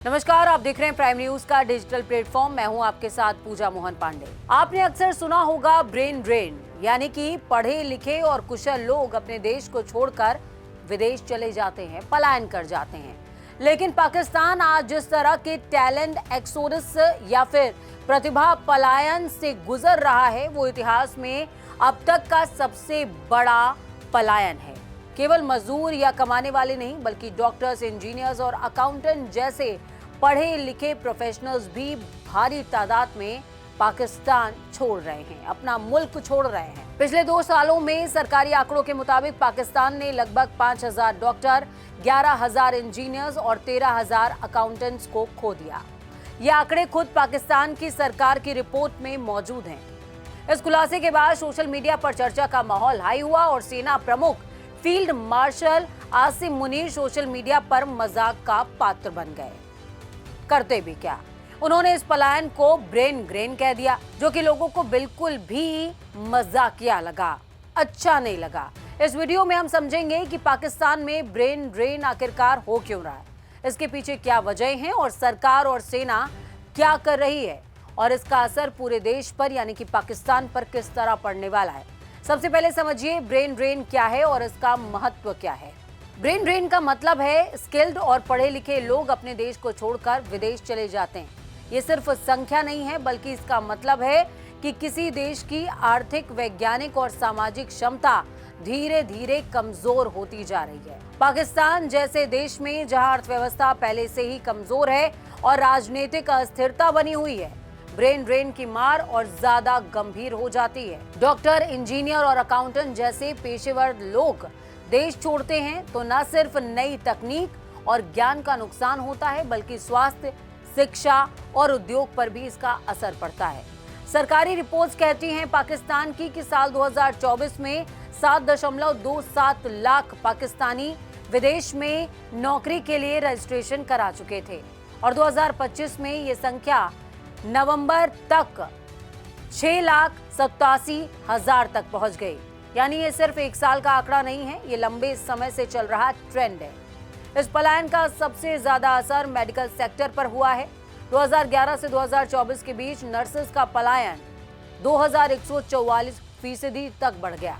नमस्कार, आप देख रहे हैं प्राइम न्यूज का डिजिटल प्लेटफॉर्म। मैं हूं आपके साथ पूजा मोहन पांडे। आपने अक्सर सुना होगा ब्रेन ड्रेन, यानी कि पढ़े लिखे और कुशल लोग अपने देश को छोड़कर विदेश चले जाते हैं, पलायन कर जाते हैं। लेकिन पाकिस्तान आज जिस तरह के टैलेंट एक्सोडस या फिर प्रतिभा पलायन से गुजर रहा है, वो इतिहास में अब तक का सबसे बड़ा पलायन है। केवल मजदूर या कमाने वाले नहीं, बल्कि डॉक्टर्स, इंजीनियर्स और अकाउंटेंट जैसे पढ़े लिखे प्रोफेशनल्स भी भारी तादाद में पाकिस्तान छोड़ रहे हैं, अपना मुल्क छोड़ रहे हैं। पिछले 2 सालों में सरकारी आंकड़ों के मुताबिक पाकिस्तान ने लगभग 5,000 डॉक्टर, 11,000 इंजीनियर्स और 13,000 अकाउंटेंट्स को खो दिया। ये आंकड़े खुद पाकिस्तान की सरकार की रिपोर्ट में मौजूद हैं। इस खुलासे के बाद सोशल मीडिया पर चर्चा का माहौल हाई हुआ और सेना प्रमुख field marshal Asim Munir social media पर मजाक का पात्र बन गए। करते भी क्या, उन्होंने इस पलायन को ब्रेन ड्रेन कह दिया, जो कि लोगों को बिल्कुल भी मजाकिया लगा, अच्छा नहीं लगा। इस वीडियो में हम समझेंगे कि पाकिस्तान में ब्रेन ड्रेन आखिरकार हो क्यों रहा है, इसके पीछे क्या वजह है और सरकार और सेना क्या कर रही है, और इसका असर पूरे देश पर यानी कि पाकिस्तान पर किस तरह पड़ने वाला है। सबसे पहले समझिए ब्रेन ड्रेन क्या है और इसका महत्व क्या है। ब्रेन ड्रेन का मतलब है स्किल्ड और पढ़े लिखे लोग अपने देश को छोड़कर विदेश चले जाते हैं। ये सिर्फ संख्या नहीं है, बल्कि इसका मतलब है कि किसी देश की आर्थिक, वैज्ञानिक और सामाजिक क्षमता धीरे धीरे कमजोर होती जा रही है। पाकिस्तान जैसे देश में जहां अर्थव्यवस्था पहले से ही कमजोर है और राजनीतिक अस्थिरता बनी हुई है, ब्रेन ड्रेन की मार और ज्यादा गंभीर हो जाती है। डॉक्टर, इंजीनियर और अकाउंटेंट जैसे पेशेवर लोग देश छोड़ते हैं तो न सिर्फ नई तकनीक और ज्ञान का नुकसान होता है, बल्कि स्वास्थ्य, शिक्षा और उद्योग पर भी इसका असर पड़ता है। सरकारी रिपोर्ट्स कहती हैं पाकिस्तान की कि साल 2024 में 7.27 लाख पाकिस्तानी विदेश में नौकरी के लिए रजिस्ट्रेशन करा चुके थे और 2025 में ये संख्या नवंबर तक 6,87,000 तक पहुंच गई। यानी ये सिर्फ 1 साल का आंकड़ा नहीं है, ये लंबे समय से चल रहा ट्रेंड है। इस पलायन का सबसे ज्यादा असर मेडिकल सेक्टर पर हुआ है। 2011 से 2024 के बीच नर्सेस का पलायन 2,144% तक बढ़ गया।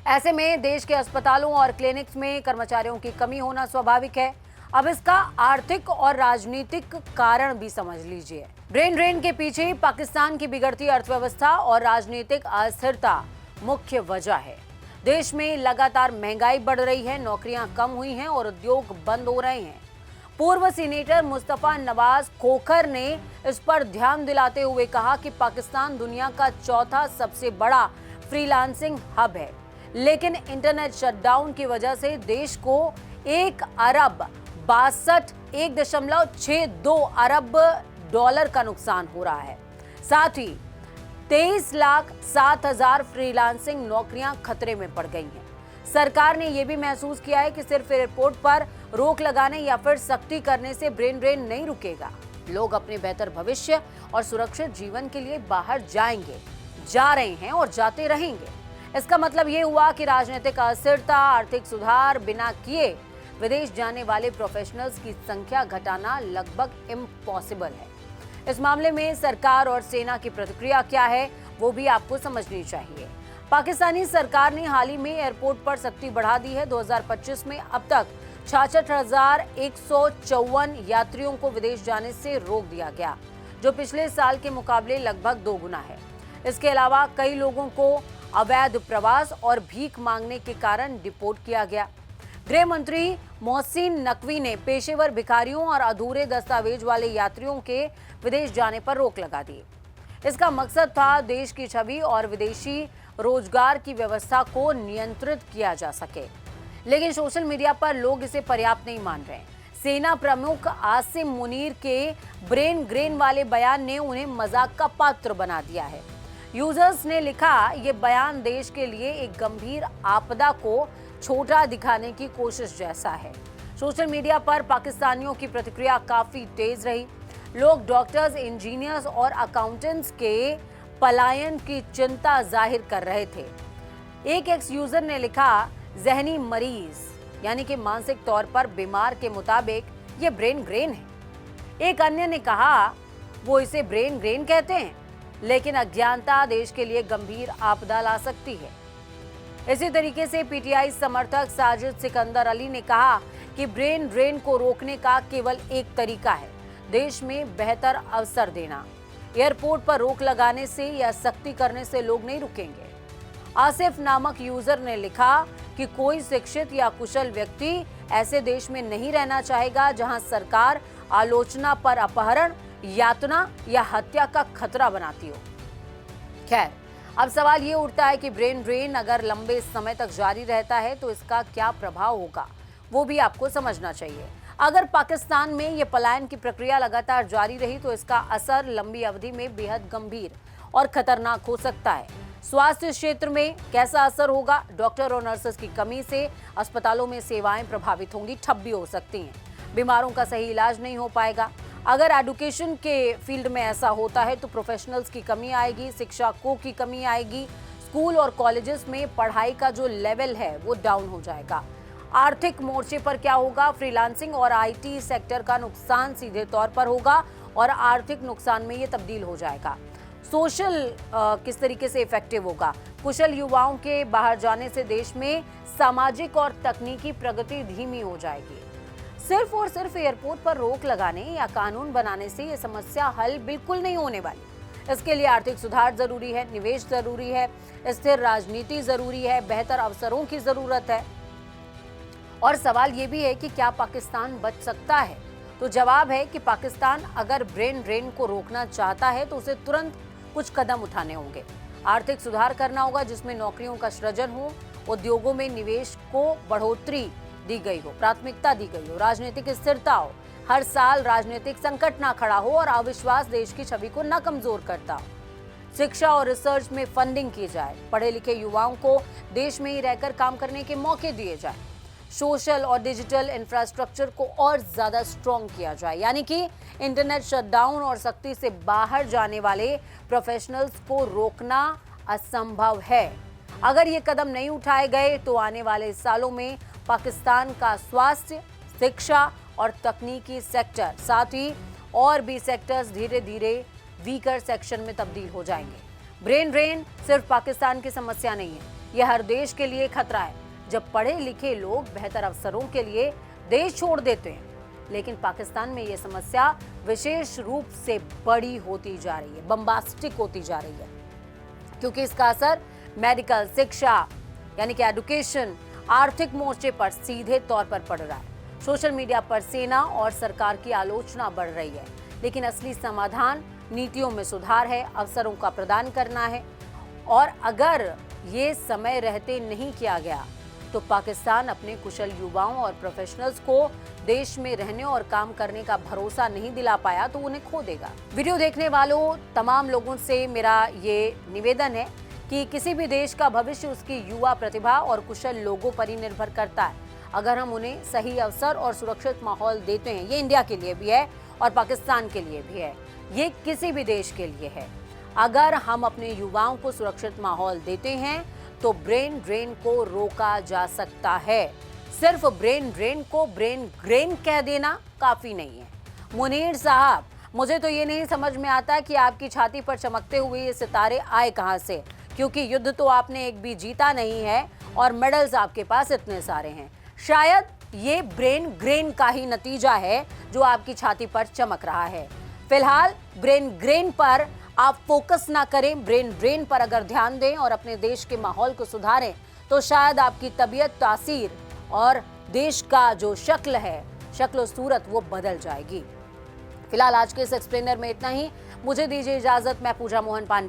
ऐसे में देश के अस्पतालों और क्लिनिक्स में कर्मचारियों की कमी होना स्वाभाविक है। अब इसका आर्थिक और राजनीतिक कारण भी समझ लीजिए। ब्रेन ड्रेन के पीछे पाकिस्तान की बिगड़ती अर्थव्यवस्था और राजनीतिक अस्थिरता मुख्य वजह है। देश में लगातार महंगाई बढ़ रही है, नौकरियां कम हुई हैं और उद्योग बंद हो रहे हैं। पूर्व सीनेटर मुस्तफा नवाज खोखर ने इस पर ध्यान दिलाते हुए कहा कि पाकिस्तान दुनिया का 4था सबसे बड़ा फ्रीलांसिंग हब है, लेकिन इंटरनेट शटडाउन की वजह से देश को 1,62 अरब डॉलर का नुकसान हो रहा है। साथ ही 23,07,000 फ्रीलांसिंग नौकरियां खतरे में पड़ गई हैं। सरकार ने यह भी महसूस किया है कि सिर्फ एयरपोर्ट पर रोक लगाने या फिर सख्ती करने से ब्रेन ड्रेन नहीं रुकेगा। लोग अपने बेहतर भविष्य और सुरक्षित जीवन के लिए बाहर जाएंगे, जा रहे हैं और जाते रहेंगे। इसका मतलब ये हुआ कि राजनीतिक अस्थिरता, आर्थिक सुधार बिना किए विदेश जाने वाले प्रोफेशनल्स की संख्या घटाना लगभग इम्पॉसिबल है। इस मामले में सरकार और सेना की प्रतिक्रिया क्या है, वो भी आपको समझनी चाहिए। पाकिस्तानी सरकार ने हाल ही में एयरपोर्ट पर सख्ती बढ़ा दी है। 2025 में अब तक 66,154 यात्रियों को विदेश जाने से रोक दिया गया, जो पिछले साल के मुकाबले लगभग 2 गुना है। इसके अलावा कई लोगों को अवैध प्रवास और भीख मांगने के कारण डिपोर्ट किया गया। गृह मंत्री मोहसिन नकवी ने पेशेवर भिखारियों और अधूरे दस्तावेज वाले यात्रियों के विदेश जाने पर रोक लगा दी। इसका मकसद था देश की छवि और विदेशी रोजगार की व्यवस्था को नियंत्रित किया जा सके, लेकिन सोशल मीडिया पर लोग इसे पर्याप्त नहीं मान रहे। सेना प्रमुख आसिम मुनीर के ब्रेन ड्रेन वाले बयान ने उन्हें मजाक का पात्र बना दिया है। यूजर्स ने लिखा, ये बयान देश के लिए एक गंभीर आपदा को छोटा दिखाने की कोशिश जैसा है। सोशल मीडिया पर पाकिस्तानियों की प्रतिक्रिया काफी तेज रही। लोग डॉक्टर्स, इंजीनियर्स और अकाउंटेंट्स के पलायन की चिंता जाहिर कर रहे थे। एक एक्स यूजर ने लिखा, जहनी मरीज यानी कि मानसिक तौर पर बीमार के मुताबिक ये ब्रेन ड्रेन है। एक अन्य ने कहा, वो इसे ब्रेन ड्रेन कहते हैं, लेकिन अज्ञानता देश के लिए गंभीर आपदा ला सकती है। इसी तरीके से पीटीआई समर्थक साजिद सिकंदर अली ने कहा कि ब्रेन ड्रेन को रोकने का केवल एक तरीका है, देश में बेहतर अवसर देना। एयरपोर्ट पर रोक लगाने से या सख्ती करने से लोग नहीं रुकेंगे। आसिफ नामक यूजर ने लिखा कि कोई शिक्षित या कुशल व्यक्ति ऐसे देश में नहीं रहना चाहेगा जहां सरकार आलोचना पर अपहरण, यातना या हत्या का खतरा बनाती हो। खैर, अब सवाल ये उठता है कि ब्रेन ड्रेन अगर लंबे समय तक जारी रहता है तो इसका क्या प्रभाव होगा, वो भी आपको समझना चाहिए। अगर पाकिस्तान में ये पलायन की प्रक्रिया लगातार जारी रही तो इसका असर लंबी अवधि में बेहद गंभीर और खतरनाक हो सकता है। स्वास्थ्य क्षेत्र में कैसा असर होगा? डॉक्टर और नर्सेस की कमी से अस्पतालों में सेवाएं प्रभावित होंगी, ठप भी हो सकती हैं। बीमारों का सही इलाज नहीं हो पाएगा। अगर एजुकेशन के फील्ड में ऐसा होता है तो प्रोफेशनल्स की कमी आएगी, शिक्षकों की कमी आएगी। स्कूल और कॉलेजेस में पढ़ाई का जो लेवल है वो डाउन हो जाएगा। आर्थिक मोर्चे पर क्या होगा? फ्रीलांसिंग और आईटी सेक्टर का नुकसान सीधे तौर पर होगा और आर्थिक नुकसान में ये तब्दील हो जाएगा। सोशल किस तरीके से इफेक्टिव होगा? कुशल युवाओं के बाहर जाने से देश में सामाजिक और तकनीकी प्रगति धीमी हो जाएगी। सिर्फ और सिर्फ एयरपोर्ट पर रोक लगाने या कानून बनाने से ये समस्या हल बिल्कुल नहीं होने वाली। इसके लिए आर्थिक सुधार जरूरी है, निवेश जरूरी है, स्थिर राजनीति जरूरी है, बेहतर अवसरों की जरूरत है। और सवाल ये भी है कि क्या पाकिस्तान बच सकता है? तो जवाब है कि पाकिस्तान अगर ब्रेन ड्रेन को रोकना चाहता है तो उसे तुरंत कुछ कदम उठाने होंगे। आर्थिक सुधार करना होगा जिसमें नौकरियों का सृजन हो, उद्योगों में निवेश को बढ़ोतरी दी गई हो, प्राथमिकता दी गई हो, राजनीतिक स्थिरता हो, हर साल राजनीतिक संकट ना खड़ा हो और अविश्वास देश की छवि को ना कमजोर करता हो। शिक्षा और रिसर्च में फंडिंग की जाए, पढ़े लिखे युवाओं को देश में ही रहकर काम करने के मौके दिए जाए, सोशल और डिजिटल इंफ्रास्ट्रक्चर को और ज्यादा स्ट्रॉन्ग किया जाए, यानी कि इंटरनेट शटडाउन और सख्ती से बाहर जाने वाले प्रोफेशनल्स को रोकना असंभव है। अगर ये कदम नहीं उठाए गए तो आने वाले सालों में पाकिस्तान का स्वास्थ्य, शिक्षा और तकनीकी सेक्टर, साथ ही और भी सेक्टर्स धीरे धीरे वीकर सेक्शन में तब्दील हो जाएंगे। ब्रेन ड्रेन सिर्फ पाकिस्तान की समस्या नहीं है, यह हर देश के लिए खतरा है। जब पढ़े लिखे लोग बेहतर अवसरों के लिए देश छोड़ देते हैं, लेकिन पाकिस्तान में यह समस्या विशेष रूप से बड़ी होती जा रही है, बम्बास्टिक होती जा रही है, क्योंकि इसका असर मेडिकल, शिक्षा यानी कि एजुकेशन, आर्थिक मोर्चे पर सीधे तौर पर पड़ रहा है। सोशल मीडिया पर सेना और सरकार की आलोचना बढ़ रही है, लेकिन असली समाधान नीतियों में सुधार है, अवसरों का प्रदान करना है। और अगर ये समय रहते नहीं किया गया तो पाकिस्तान अपने कुशल युवाओं और प्रोफेशनल्स को देश में रहने और काम करने का भरोसा नहीं दिला पाया तो उन्हें खो देगा। वीडियो देखने वालों तमाम लोगों से मेरा ये निवेदन है कि किसी भी देश का भविष्य उसकी युवा प्रतिभा और कुशल लोगों पर ही निर्भर करता है। अगर हम उन्हें सही अवसर और सुरक्षित माहौल देते हैं, ये इंडिया के लिए भी है और पाकिस्तान के लिए भी है, ये किसी भी देश के लिए है। अगर हम अपने युवाओं को सुरक्षित माहौल देते हैं तो ब्रेन ड्रेन को रोका जा सकता है। सिर्फ ब्रेन ड्रेन को ब्रेन ग्रेन कह देना काफी नहीं है। मुनीर साहब, मुझे तो ये नहीं समझ में आता कि आपकी छाती पर चमकते हुए ये सितारे आए कहां से, क्योंकि युद्ध तो आपने एक भी जीता नहीं है और मेडल्स आपके पास इतने सारे हैं। शायद ये ब्रेन ग्रेन का ही नतीजा है जो आपकी छाती पर चमक रहा है। फिलहाल ब्रेन ग्रेन पर आप फोकस ना करें, ब्रेन ड्रेन पर अगर ध्यान दें और अपने देश के माहौल को सुधारें तो शायद आपकी तबीयत, तासीर और देश का जो शक्ल है, शक्ल सूरत, वो बदल जाएगी। फिलहाल आज के इस एक्सप्लेनर में इतना ही। मुझे दीजिए इजाजत। मैं पूजा मोहन पांडे।